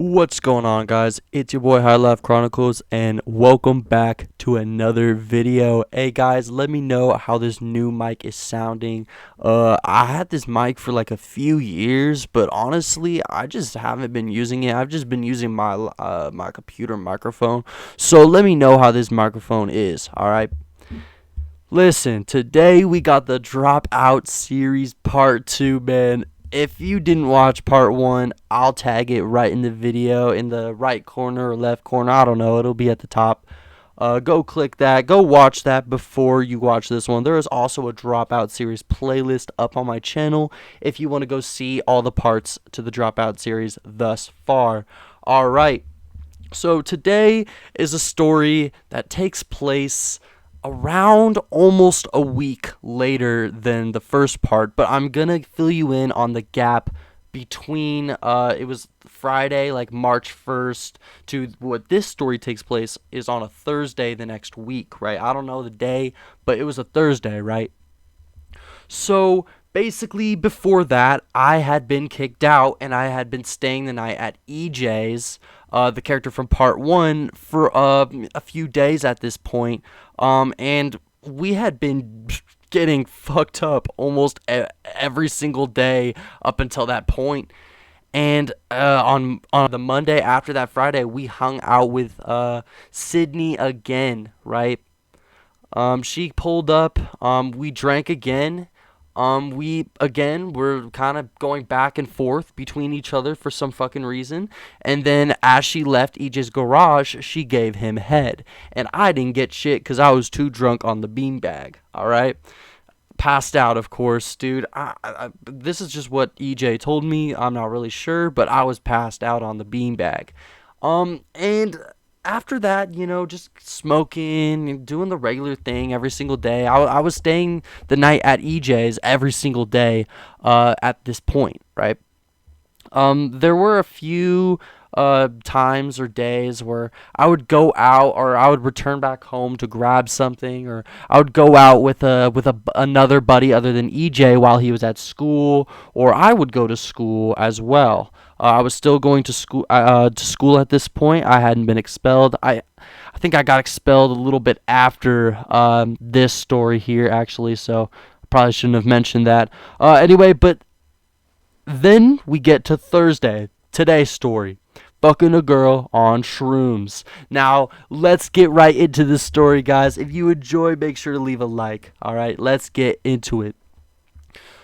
What's going on, guys? It's your boy High Life Chronicles, and welcome back to another video. Hey guys, let me know how this new mic is sounding. I had this mic for like a few years, but honestly, I just haven't been using it. I've just been using my computer microphone. So let me know how this microphone is. All right. Listen, today we got the Dropout series part 2, man. If you didn't watch part 1, I'll tag it right in the video in the right corner or left corner. I don't know. It'll be at the top. Go click that. Go watch that before you watch this one. There is also a Dropout series playlist up on my channel if you want to go see all the parts to the Dropout series thus far. All right. So today is a story that takes place around almost a week later than the first part, but I'm gonna fill you in on the gap between it was Friday, like March 1st, to what this story takes place is on a Thursday the next week, right? I don't know the day, but it was a Thursday, right? So basically, before that, I had been kicked out and I had been staying the night at EJ's, the character from part 1, for a few days at this point. And we had been getting fucked up almost every single day up until that point. And on the Monday after that Friday, we hung out with Sydney again, right? She pulled up. We drank again. We again were kind of going back and forth between each other for some fucking reason. And then as she left EJ's garage, she gave him head. And I didn't get shit because I was too drunk on the beanbag. All right. Passed out, of course, dude. This is just what EJ told me. I'm not really sure, but I was passed out on the beanbag. And after that, just smoking and doing the regular thing every single day. I was staying the night at EJ's every single day at this point, right? There were a few times or days where I would go out or I would return back home to grab something, or I would go out with another buddy other than EJ while he was at school, or I would go to school as well. I was still going to school at this point. I hadn't been expelled. I think I got expelled a little bit after this story here, actually, so I probably shouldn't have mentioned that. Anyway, but then we get to Thursday, today's story. Fucking a girl on shrooms. Now, let's get right into this story, guys. If you enjoy, make sure to leave a like. Alright, let's get into it.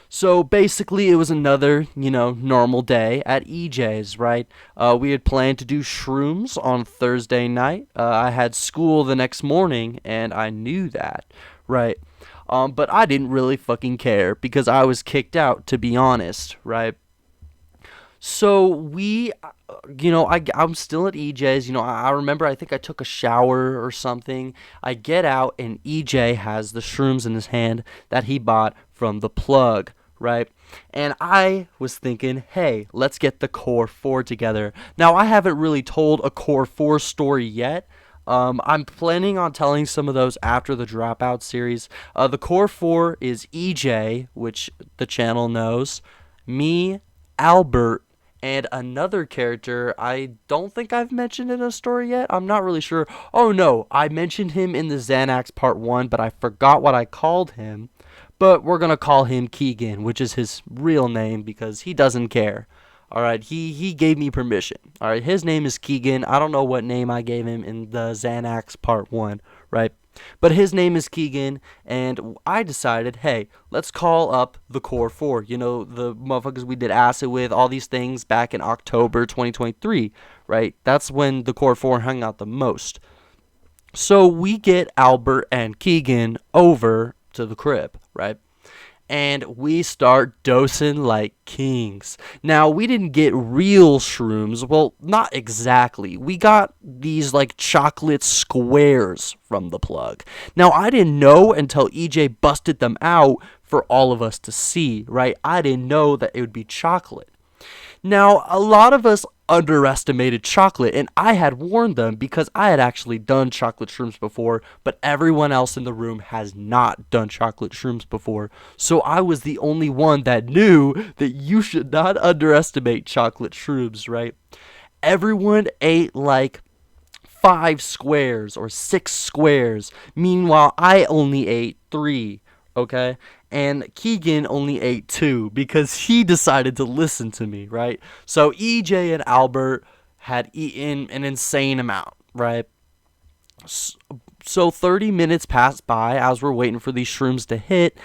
So basically, it was another, normal day at EJ's, right? We had planned to do shrooms on Thursday night. I had school the next morning, and I knew that, right? But I didn't really fucking care because I was kicked out, to be honest, right? So I'm still at EJ's. I remember, I think I took a shower or something. I get out and EJ has the shrooms in his hand that he bought from the plug, right? And I was thinking, hey, let's get the Core 4 together. Now, I haven't really told a Core 4 story yet. I'm planning on telling some of those after the Dropout series. The Core 4 is EJ, which the channel knows, me, Albert, and another character I don't think I've mentioned in a story yet. I'm not really sure. Oh no, I mentioned him in the Xanax part 1, but I forgot what I called him. But we're going to call him Keegan, which is his real name because he doesn't care. Alright, he gave me permission. Alright, his name is Keegan. I don't know what name I gave him in the Xanax part 1, right? But his name is Keegan, and I decided, hey, let's call up the Core 4. The motherfuckers we did acid with, all these things back in October 2023, right? That's when the Core 4 hung out the most. So we get Albert and Keegan over to the crib, right? And we start dosing like kings. Now, we didn't get real shrooms. Well, not exactly. We got these like chocolate squares from the plug. Now, I didn't know until EJ busted them out for all of us to see, right? I didn't know that it would be chocolate. Now, a lot of us underestimated chocolate, and I had warned them because I had actually done chocolate shrooms before, but everyone else in the room has not done chocolate shrooms before. So I was the only one that knew that you should not underestimate chocolate shrooms, right? Everyone ate like 5 squares or 6 squares. Meanwhile, I only ate three. Okay? And Keegan only ate two because he decided to listen to me, right? So EJ and Albert had eaten an insane amount, right? So 30 minutes pass by as we're waiting for these shrooms to hit,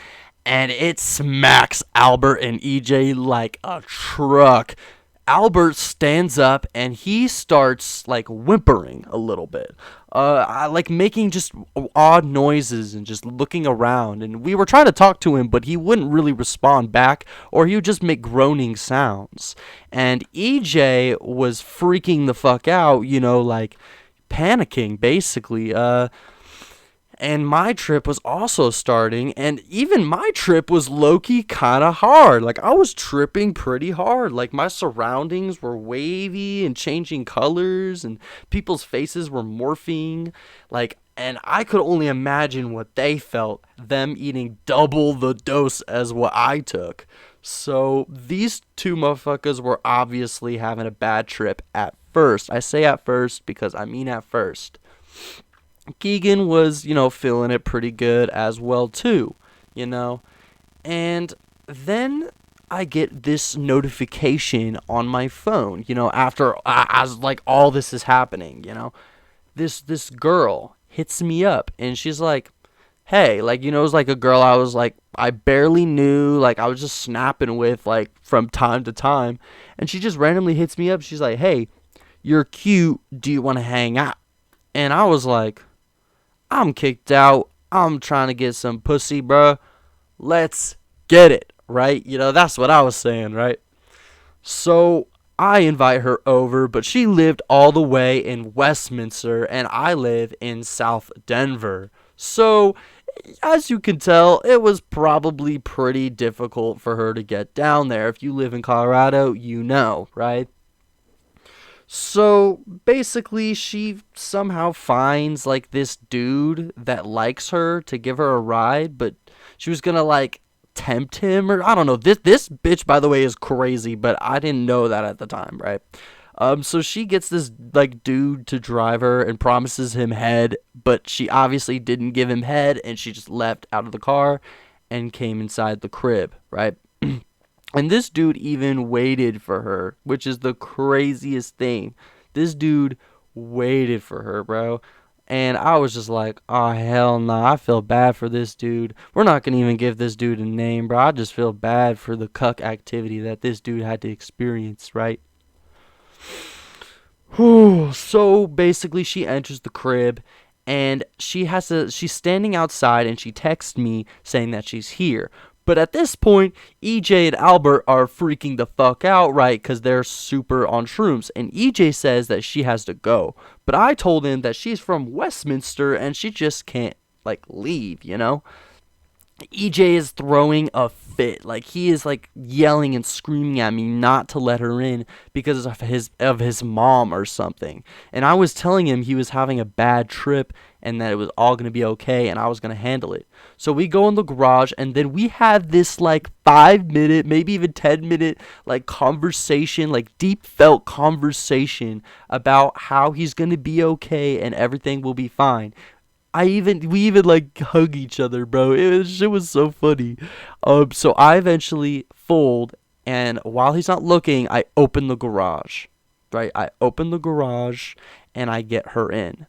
and it smacks Albert and EJ like a truck. Albert stands up and he starts like whimpering a little bit, like making just odd noises and just looking around. And we were trying to talk to him, but he wouldn't really respond back, or he would just make groaning sounds. And EJ was freaking the fuck out, like panicking basically. And my trip was also starting, and even my trip was low-key kind of hard. Like, I was tripping pretty hard. Like, my surroundings were wavy and changing colors, and people's faces were morphing. Like, and I could only imagine what they felt, them eating double the dose as what I took. So, these two motherfuckers were obviously having a bad trip at first. I say at first because I mean at first. Keegan was, feeling it pretty good as well too, you know. And then I get this notification on my phone, after as like all this is happening. This girl hits me up and she's like, "Hey," like, it was like a girl I was like I barely knew, like I was just snapping with like from time to time, and she just randomly hits me up. She's like, "Hey, you're cute. Do you want to hang out?" And I was like, I'm kicked out. I'm trying to get some pussy, bruh. Let's get it, right? That's what I was saying, right? So I invite her over, but she lived all the way in Westminster, and I live in South Denver. So, as you can tell, it was probably pretty difficult for her to get down there. If you live in Colorado, right? So basically, she somehow finds like this dude that likes her to give her a ride, but she was gonna like tempt him, or I don't know. This bitch, by the way, is crazy, but I didn't know that at the time, right? So she gets this like dude to drive her and promises him head, but she obviously didn't give him head, and she just left out of the car and came inside the crib, right? And this dude even waited for her, which is the craziest thing. This dude waited for her, bro. And I was just like, oh, hell no. I feel bad for this dude. We're not going to even give this dude a name, bro. I just feel bad for the cuck activity that this dude had to experience, right? Whew. So basically, she enters the crib, and she's standing outside, and she texts me saying that she's here. But at this point, EJ and Albert are freaking the fuck out, right? Because they're super on shrooms. And EJ says that she has to go. But I told him that she's from Westminster and she just can't, like, leave. EJ is throwing a fit. Like, he is like yelling and screaming at me not to let her in because of his mom or something. And I was telling him he was having a bad trip and that it was all going to be okay and I was going to handle it. So we go in the garage, and then we had this like 5 minute, maybe even 10 minute like conversation, like deep felt conversation about how he's going to be okay and everything will be fine. We even like hug each other, bro. It was so funny. So I eventually fold, and while he's not looking, I open the garage. Right? I open the garage and I get her in.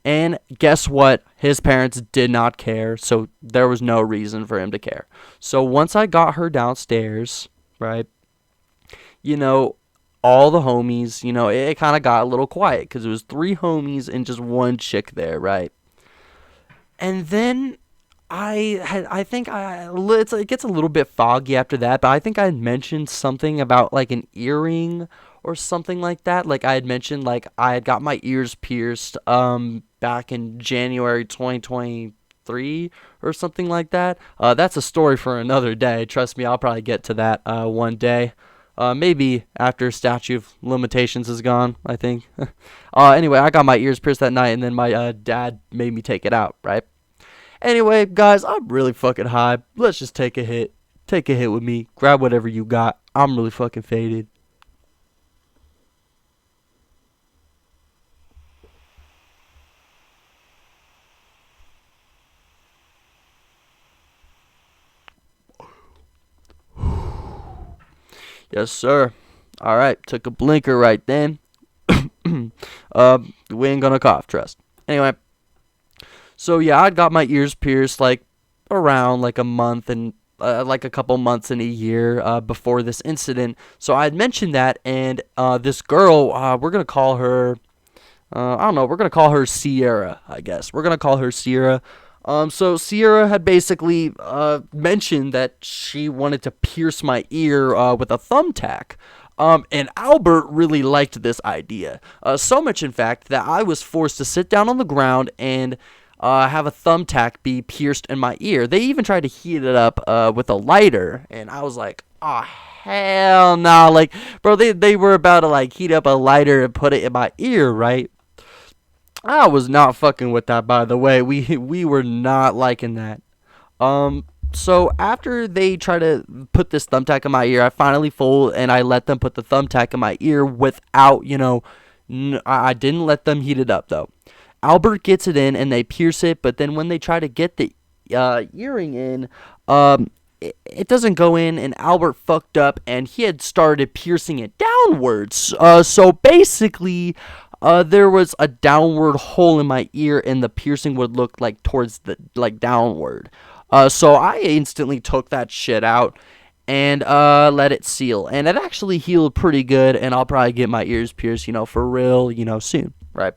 And guess what? His parents did not care, so there was no reason for him to care. So once I got her downstairs, right? All the homies, it kind of got a little quiet because it was 3 homies and just one chick there, right? And then it gets a little bit foggy after that, but I think I had mentioned something about like an earring or something like that. Like I had mentioned like I had got my ears pierced back in January 2023 or something like that. That's a story for another day. Trust me, I'll probably get to that one day. Maybe after statute of limitations is gone, I think. Anyway, I got my ears pierced that night, and then my dad made me take it out, right? Anyway, guys, I'm really fucking high. Let's just take a hit. Take a hit with me. Grab whatever you got. I'm really fucking faded. Yes, sir. All right, took a blinker right then. We ain't gonna cough, trust. Anyway, so yeah, I got my ears pierced like around like a month and like a couple months in a year before this incident. So I had mentioned that, and this girl, we're gonna call her, I don't know, we're gonna call her Sierra. I guess we're gonna call her Sierra. So Sierra had basically mentioned that she wanted to pierce my ear with a thumbtack. And Albert really liked this idea. So much, in fact, that I was forced to sit down on the ground and have a thumbtack be pierced in my ear. They even tried to heat it up with a lighter, and I was like, oh, hell no. Nah. Like, bro, they were about to, like, heat up a lighter and put it in my ear, right? I was not fucking with that, by the way. We were not liking that. So after they try to put this thumbtack in my ear, I finally fold and I let them put the thumbtack in my ear without, I didn't let them heat it up though. Albert gets it in and they pierce it, but then when they try to get the earring in, it doesn't go in, and Albert fucked up and he had started piercing it downwards. So basically, there was a downward hole in my ear, and the piercing would look like towards the like downward. So I instantly took that shit out and let it seal, and it actually healed pretty good. And I'll probably get my ears pierced, for real, soon, right?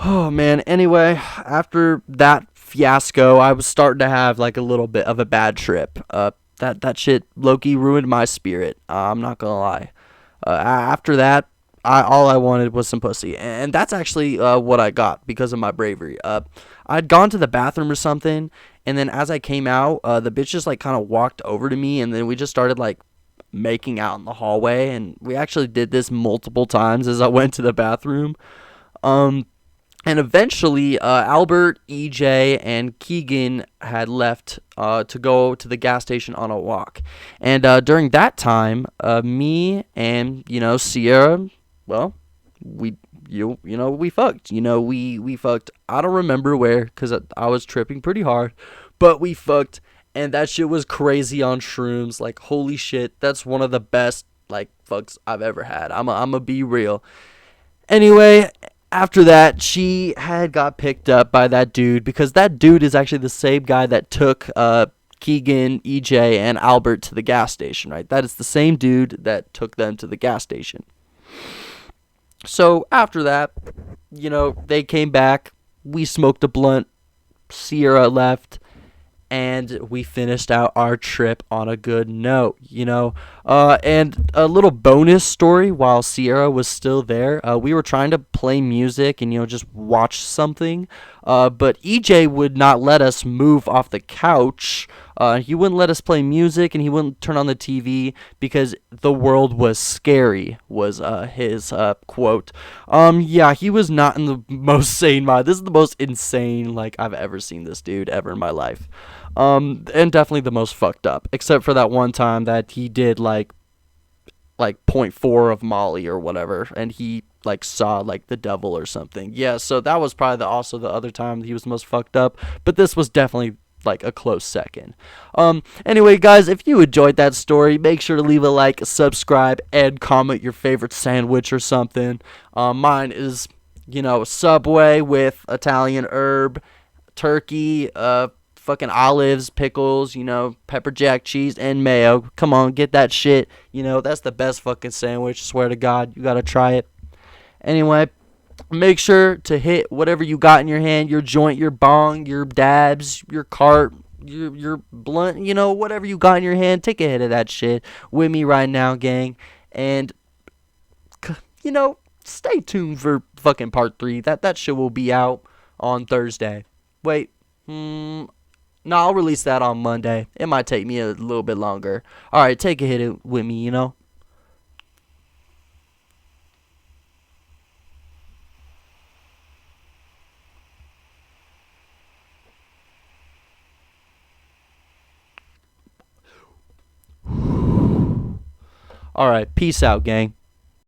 Oh man. Anyway, after that fiasco, I was starting to have like a little bit of a bad trip. That shit low-key ruined my spirit. I'm not gonna lie. After that, all I wanted was some pussy, and that's actually what I got because of my bravery. I'd gone to the bathroom or something, and then as I came out, the bitch just like kind of walked over to me, and then we just started like making out in the hallway, and we actually did this multiple times as I went to the bathroom. And eventually, Albert, EJ, and Keegan had left to go to the gas station on a walk. And during that time, me and Sierra, well, we we fucked. We fucked. I don't remember where because I was tripping pretty hard, but we fucked, and that shit was crazy on shrooms. Like holy shit, that's one of the best like fucks I've ever had. I'ma be real. Anyway, after that, she had got picked up by that dude because that dude is actually the same guy that took Keegan, EJ, and Albert to the gas station, right? That is the same dude that took them to the gas station. So after that, they came back. We smoked a blunt. Sierra left. And we finished out our trip on a good note, and a little bonus story while Sierra was still there. We were trying to play music and, just watch something. But EJ would not let us move off the couch. He wouldn't let us play music, and he wouldn't turn on the TV because the world was scary, was his quote. Yeah, he was not in the most sane mind. This is the most insane, I've ever seen this dude ever in my life. And definitely the most fucked up, except for that one time that he did, like 0.4 of Molly or whatever, and he saw the devil or something. Yeah, so that was probably also the other time he was the most fucked up, but this was definitely a close second. Anyway, guys, if you enjoyed that story, make sure to leave a like, subscribe, and comment your favorite sandwich or something. Mine is Subway with Italian herb, turkey, fucking olives, pickles, pepper jack cheese, and mayo. Come on, get that shit. That's the best fucking sandwich. Swear to God, you gotta try it. Anyway, make sure to hit whatever you got in your hand, your joint, your bong, your dabs, your cart, your blunt, whatever you got in your hand. Take a hit of that shit with me right now, gang. And, stay tuned for fucking part 3. That shit will be out on Thursday. Wait, no, I'll release that on Monday. It might take me a little bit longer. Alright, take a hit with me, Alright, peace out, gang.